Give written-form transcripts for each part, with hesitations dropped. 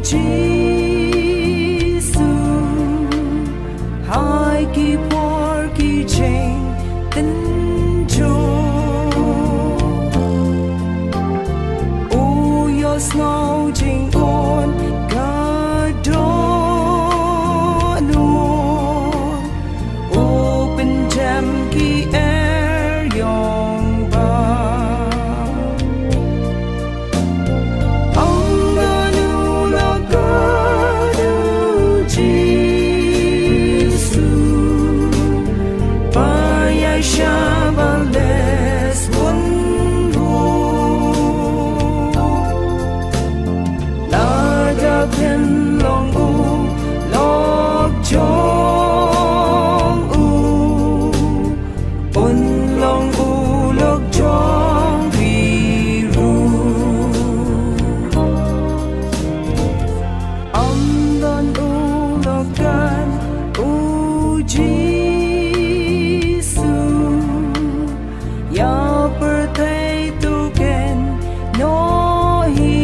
Giêsu, hai kỳ por kỳ chain tin cho, ô yo snow ching on cả đó luôn, open jam kỳ air yong ba. Shabales wonwo la da pen long u lok jong u un long u lok jong vi ru am don u lok gan u ji ya pertai tu ken no hi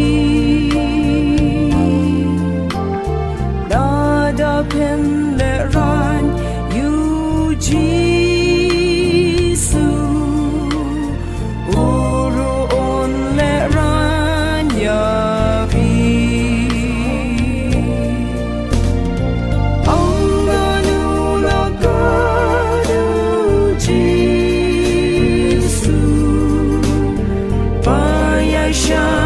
da da pen le ran you Giêsu uru on le ran ya vi anganu la gadu Giêsu shine.